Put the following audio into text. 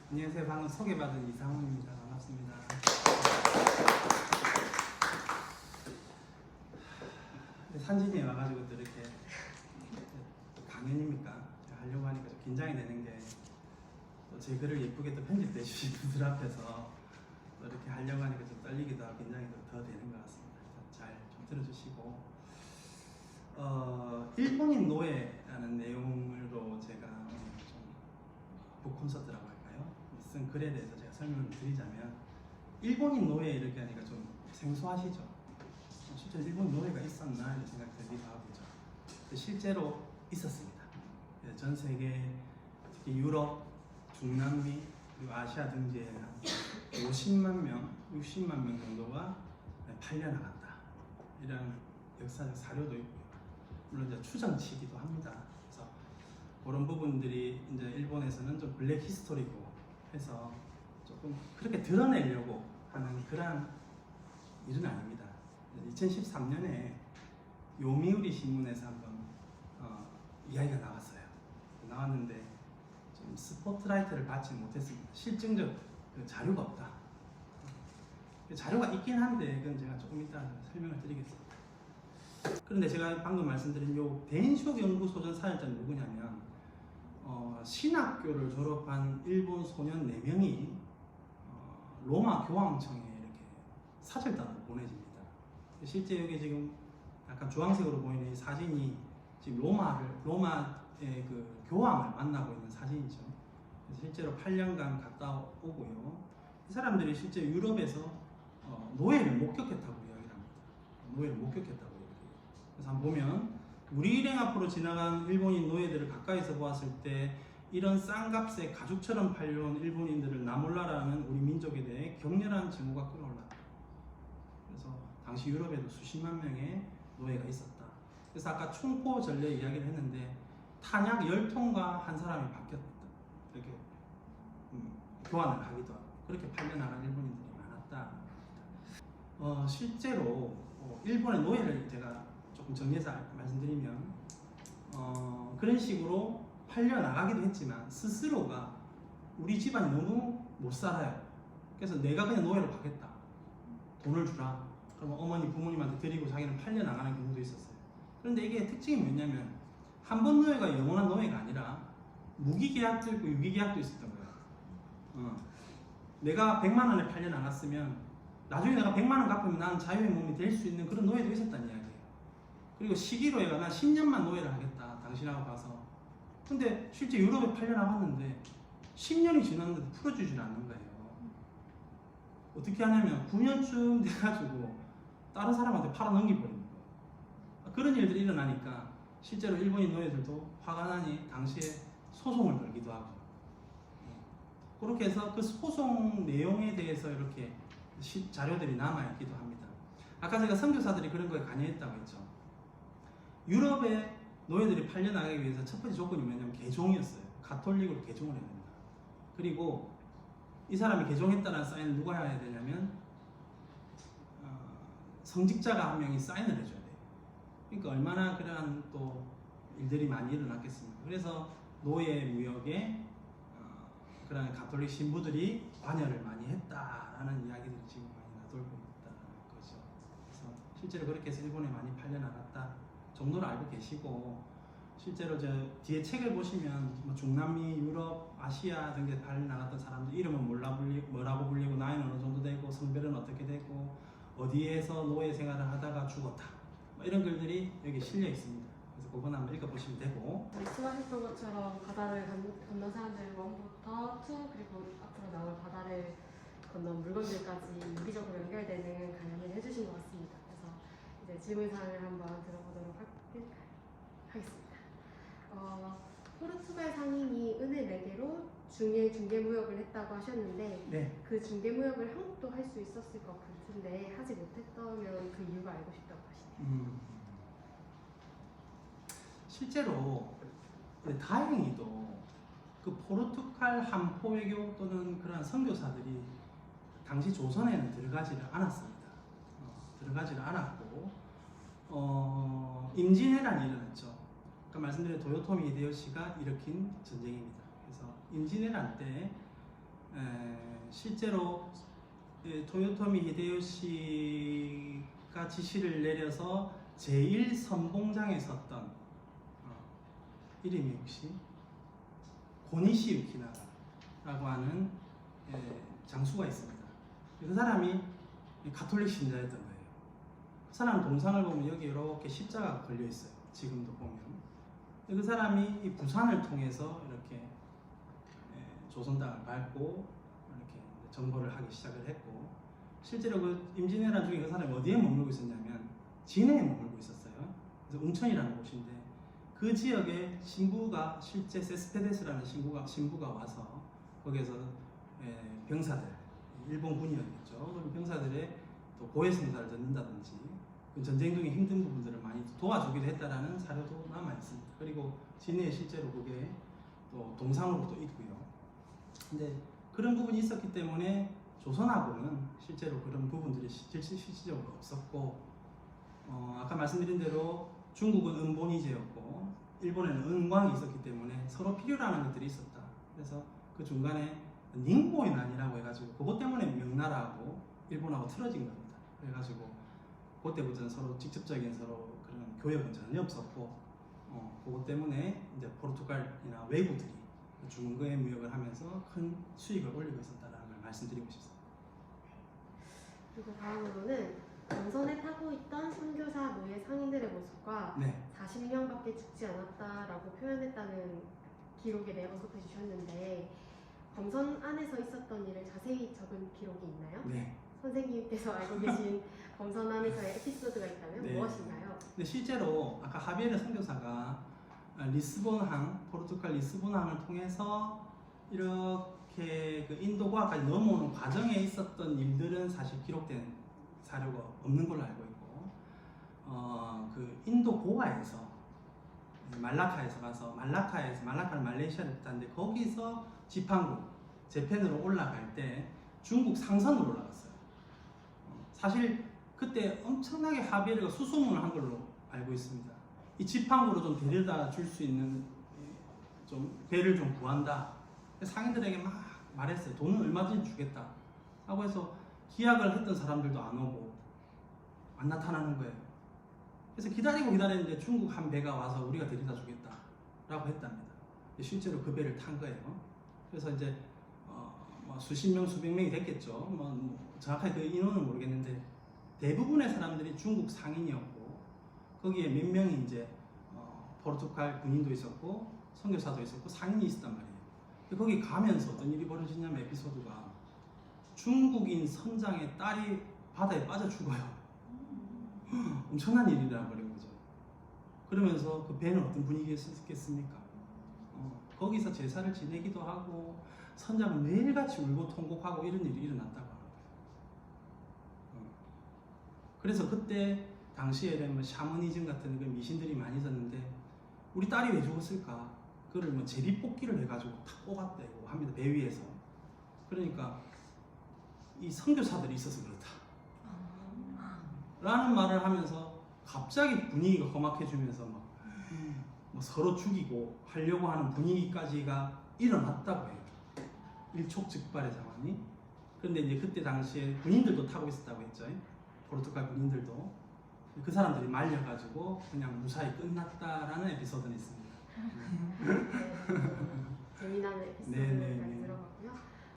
안녕하세요. 방금 소개받은 이상훈입니다. 반갑습니다. 산진이에 와가지고 또 이렇게 강연입니까? 하려고 하니까 좀 긴장이 되는 게 또 제 글을 예쁘게 또 편집해 주신 분들 앞에서 또 이렇게 하려고 하니까 좀 떨리기도 하고 긴장이 더 되는 것 같습니다. 잘 좀 들어주시고 일본인 노예라는 내용으로 제가 좀 북콘서트라고 할까요? 쓴 글에 대해서 제가 설명을 드리자면 일본인 노예 이렇게 하니까 좀 생소하시죠? 실제 일본 노예가 있었나 이런 생각 들기도 하고죠. 실제로 있었습니다. 전 세계 특히 유럽, 중남미 그리고 아시아 등지에 한 50만 명, 60만 명 정도가 팔려나갔다. 이런 역사적 사료도 있고요. 물론 이제 추정치기도 합니다. 그래서 그런 부분들이 이제 일본에서는 좀 블랙 히스토리고 해서 조금 그렇게 드러내려고 하는 그런 일은 아닙니다. 2013년에 요미우리 신문에서 한번 이야기가 나왔는데 좀 스포트라이트를 받지 못했습니다. 실증적 자료가 없다. 자료가 있긴 한데 그건 제가 조금 이따 설명을 드리겠습니다. 그런데 제가 방금 말씀드린 요 덴쇼 연구소전 사연자는 누구냐면 신학교를 졸업한 일본 소년 4명이 로마 교황청에 이렇게 사절단으로 보내집니다. 실제 여기 지금 약간 주황색으로 보이는 이 사진이 지금 로마의 그 교황을 만나고 있는 사진이죠. 그래서 실제로 8년간 갔다 오고요. 이 사람들이 실제 유럽에서 노예를 목격했다고 이야기를 합니다. 노예를 목격했다고 이야기해요. 그래서 한번 보면 우리 일행 앞으로 지나간 일본인 노예들을 가까이서 보았을 때 이런 싼 값에 가죽처럼 팔려온 일본인들을 나몰라라는 우리 민족에 대해 격렬한 증오가 끌어올랐다. 그래서 당시 유럽에도 수십만 명의 노예가 있었다. 그래서 아까 총포 전례 이야기를 했는데 탄약 10통과 한 사람이 바뀌었다. 이렇게 교환을 하기도 하고 그렇게 팔려나간 일본인들이 많았다. 실제로 일본의 노예를 제가 조금 정리해서 말씀드리면 그런 식으로 팔려나가기도 했지만 스스로가 우리 집안이 너무 못 살아요. 그래서 내가 그냥 노예로 가겠다. 돈을 주라. 그러면 어머니 부모님한테 드리고 자기는 팔려나가는 경우도 있었어요. 그런데 이게 특징이 뭐냐면 한 번 노예가 영원한 노예가 아니라 무기계약도 있고 유기계약도 있었던 거예요. 내가 100만 원에 팔려나갔으면 나중에 내가 100만 원 갚으면 나는 자유의 몸이 될 수 있는 그런 노예도 있었다는 이야기예요. 그리고 시기로해가 난 10년만 노예를 하겠다. 당신하고 가서. 근데 실제 유럽에 팔려나갔는데 10년이 지났는데도 풀어주질 않는 거예요. 어떻게 하냐면 9년쯤 돼가지고 다른 사람한테 팔아 넘겨버리는 거예요. 그런 일들이 일어나니까 실제로 일본인 노예들도 화가 나니 당시에 소송을 걸기도 하고 그렇게 해서 그 소송 내용에 대해서 이렇게 자료들이 남아있기도 합니다. 아까 제가 선교사들이 그런 거에 관여했다고 했죠. 유럽에 노예들이 팔려나가기 위해서 첫 번째 조건이 뭐냐면 개종이었어요. 가톨릭으로 개종을 해야 됩니다. 그리고 이 사람이 개종했다는 사인을 누가 해야 되냐면 성직자가 한 명이 사인을 해줘야 돼요. 그러니까 얼마나 그러한 또 일들이 많이 일어났겠습니까. 그래서 노예 무역에 그런 가톨릭 신부들이 관여를 많이 했다라는 이야기들이 지금 많이 나돌고 있다는 거죠. 그래서 실제로 그렇게 해서 일본에 많이 팔려나갔다 정도를 알고 계시고 실제로 저 뒤에 책을 보시면 뭐 중남미, 유럽, 아시아 등에 팔려나갔던 사람들 이름은 뭐라고 불리고 나이는 어느 정도 되고 성별은 어떻게 되고 어디에서 노예 생활을 하다가 죽었다 뭐 이런 글들이 여기 실려 있습니다. 그래서 그건 한번 읽어보시면 되고 말씀하셨던 것처럼 바다를 건넌 사람들 1부터 2 그리고 앞으로 나올 바다를 건넌 물건들까지 유기적으로 연결되는 강연을 해주신 것 같습니다. 그래서 이제 질문사항을 한번 들어보도록 하겠습니다. 포르투갈 상인이 은을 4개로 중개무역을 했다고 하셨는데 네. 그 중개무역을 한국도 할 수 있었을 것 같은데 하지 못했다면 그 이유가 알고 싶다고 하시네요. 실제로 다행히도 그 포르투갈 한포 외교 또는 그런 선교사들이 당시 조선에는 들어가지를 않았습니다. 들어가지를 않았고 임진왜란이 일어났죠. 아까 말씀드린 도요토미 히데요시가 일으킨 전쟁입니다. 그래서 임진왜란 때 실제로 토요토미 히데요시가 지시를 내려서 제1선봉장에 섰던 이름이 혹시 고니시 유키나가라고 하는 장수가 있습니다. 그 사람이 가톨릭 신자였던 거예요. 그 사람 동상을 보면 여기 이렇게 십자가가 걸려 있어요. 지금도 보면. 그 사람이 이 부산을 통해서 이렇게 조선 땅을 밟고 이렇게 정벌을 하기 시작을 했고, 실제로 그 임진왜란 중에 그 사람이 어디에 머물고 있었냐면 진해에 머물고 있었어요. 그래서 운천이라는 곳인데 그 지역에 신부가 실제 세스페데스라는 신부가 와서 거기에서 병사들, 일본 군이었겠죠. 그런 병사들의 또 고해성사를 듣는다든지 전쟁 중에 힘든 부분들을 많이 도와주기도 했다라는 사료도 남아 있습니다. 그리고 진해에 실제로 그게 또 동상으로도 있고요. 근데 그런 부분이 있었기 때문에 조선하고는 실제로 그런 부분들이 실질적으로 없었고, 아까 말씀드린 대로 중국은 은본위제였고 일본에는 은광이 있었기 때문에 서로 필요로 하는 것들이 있었다. 그래서 그 중간에 닝보이난이라고 해가지고 그것 때문에 명나라하고 일본하고 틀어진 겁니다. 그래가지고 그때부터는 서로 직접적인 서로 그런 교역은 전혀 없었고, 그것 때문에 이제 포르투갈이나 외국들이 중국의 무역을 하면서 큰 수익을 올리고 있었다라는 걸 말씀드리고 싶습니다. 그리고 다음으로는 전선에 타고 있던 선교사 노예 상인들의 모습과 네. 40명밖에 죽지 않았다라고 표현했다는 기록에 대해 언급해 주셨는데, 검선 안에서 있었던 일을 자세히 적은 기록이 있나요? 네. 선생님께서 알고 계신 검선 안에서의 에피소드가 있다면 네. 무엇인가요? 근데 실제로 아까 하비에르 선교사가 리스본항, 포르투갈 리스본항을 통해서 이렇게 그 인도 고아까지 넘어오는 과정에 있었던 일들은 사실 기록된 사료가 없는 걸로 알고 있고, 그 인도 고아에서 말라카에서 가서 말라카는 말레이시아를 뜻하는데 거기서 지팡구 재팬으로 올라갈 때 중국 상선으로 올라갔어요. 사실 그때 엄청나게 하비에르가 수소문을 한 걸로 알고 있습니다. 이 지팡구로 좀 데려다 줄 수 있는 좀 배를 좀 구한다. 상인들에게 막 말했어요. 돈은 얼마든지 주겠다 하고 해서 기약을 했던 사람들도 안 오고 안 나타나는 거예요. 그래서 기다리는데 중국 한 배가 와서 우리가 데려다 주겠다 라고 했답니다. 실제로 그 배를 탄 거예요. 그래서 이제 뭐 수십 명 수백 명이 됐겠죠. 뭐 정확하게 그 인원은 모르겠는데 대부분의 사람들이 중국 상인이었고, 거기에 몇 명이 이제 포르투갈 군인도 있었고 선교사도 있었고 상인이 있었단 말이에요. 거기 가면서 어떤 일이 벌어지냐면 에피소드가 중국인 선장의 딸이 바다에 빠져 죽어요. 엄청난 일이라 버린 거죠. 그러면서 그 배는 어떤 분위기였겠습니까? 거기서 제사를 지내기도 하고 선장은 매일같이 울고 통곡하고 이런 일이 일어났다고 하는 거예요. 그래서 그때 당시에는 뭐 샤머니즘 같은 그 미신들이 많이 있었는데 우리 딸이 왜 죽었을까? 그걸 뭐 제비뽑기를 해가지고 탁 뽑았다고 합니다. 배 위에서. 그러니까 이 선교사들이 있어서 그렇다 라는 말을 하면서 갑자기 분위기가 험악해지면서 막 뭐 서로 죽이고 하려고 하는 분위기까지가 일어났다고 해요. 일촉즉발의 상황이. 그런데 이제 그때 당시에 군인들도 타고 있었다고 했죠. 포르투갈 군인들도. 그 사람들이 말려가지고 그냥 무사히 끝났다라는 에피소드는 있습니다. 재미나는 에피소드 네네네.